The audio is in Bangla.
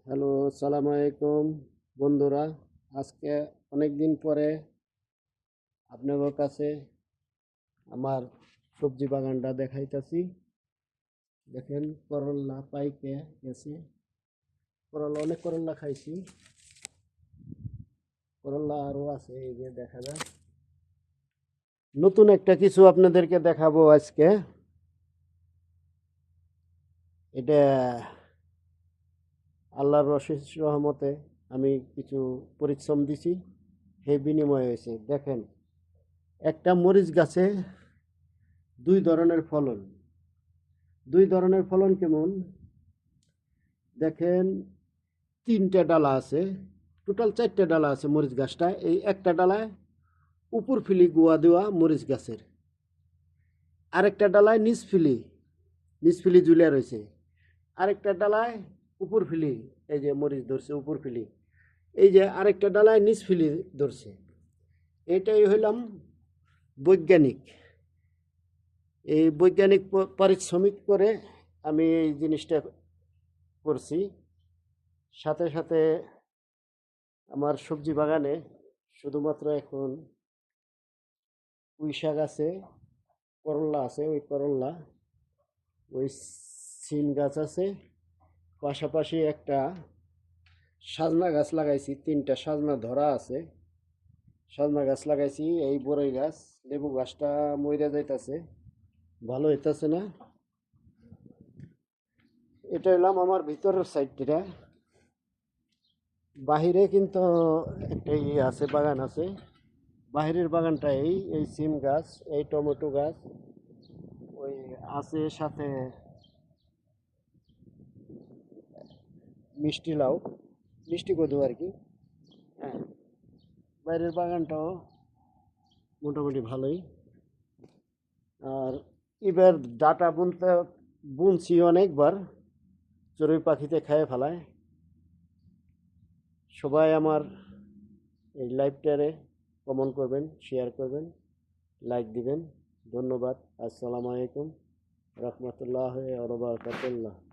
হ্যালো, আসসালামু আলাইকুম বন্ধুরা। আজকে অনেক দিন পরে আপনাদের কাছে আমার সবজি বাগানটা দেখাইতাছি। দেখেন, করল্লা পাইকে গেছে। করল্লা, অনেক করল্লা খাইছি। করল্লা আরও আছে, এই যে দেখা যায়। নতুন একটা কিছু আপনাদেরকে দেখাবো আজকে। এটা আল্লাহর অশেষ রহমতে আমি কিছু পরিশ্রম দিছি, সেই বিনিময় হয়েছে। দেখেন, একটা মরিচ গাছে দুই ধরনের ফলন। দুই ধরনের ফলন কেমন দেখেন। তিনটে ডালা আছে, টোটাল চারটে ডালা আছে মরিচ গাছটা। এই একটা ডালায় উপর ফিলি গুয়া দেওয়া মরিচ গাছের, আরেকটা ডালায় নিচ ফিলি ঝুলিয়া রয়েছে। আরেকটা ডালায় উপর ফিলি, এই যে মরিচ ধরছে উপর ফিলি। এই যে আরেকটা ডালায় নিচ ফিলি ধরছে। এটাই হইলাম বৈজ্ঞানিক। এই বৈজ্ঞানিক পারিশ্রমিক করে আমি এই জিনিসটা করছি। সাথে সাথে আমার সবজি বাগানে শুধুমাত্র এখন পুঁই শাক আছে, করল্লা আছে, ওই করল্লা, ওই সিম গাছ আছে, পাশাপাশি একটা সাজনা গাছ লাগাইছি। তিনটা সাজনা ধরা আছে, সাজনা গাছ লাগাইছি। এই বড়ই গাছ, লেবু গাছটা মইরা যাইতাছে, ভালো হইতাছে না। এটা হলাম আমার ভিতরের সাইডটা। বাহিরে কিন্তু একটা ইয়ে আছে, বাগান আছে। বাহিরের বাগানটা এই সিম গাছ, এই টমেটো গাছ, ওই আছে সাথে মিষ্টি লাউ, মিষ্টি কদু আর কি। হ্যাঁ, বাইরের বাগানটাও মোটামুটি ভালোই। আর এবার ডাটা বুনছি অনেকবার, চড়ুই পাখিতে খেয়ে ফেলায়। সবাই আমার এই লাইভটারে কমেন্ট করবেন, শেয়ার করবেন, লাইক দিবেন। ধন্যবাদ। আসসালামু আলাইকুম রহমতুল্লাহ ওয়া বারাকাতুহু।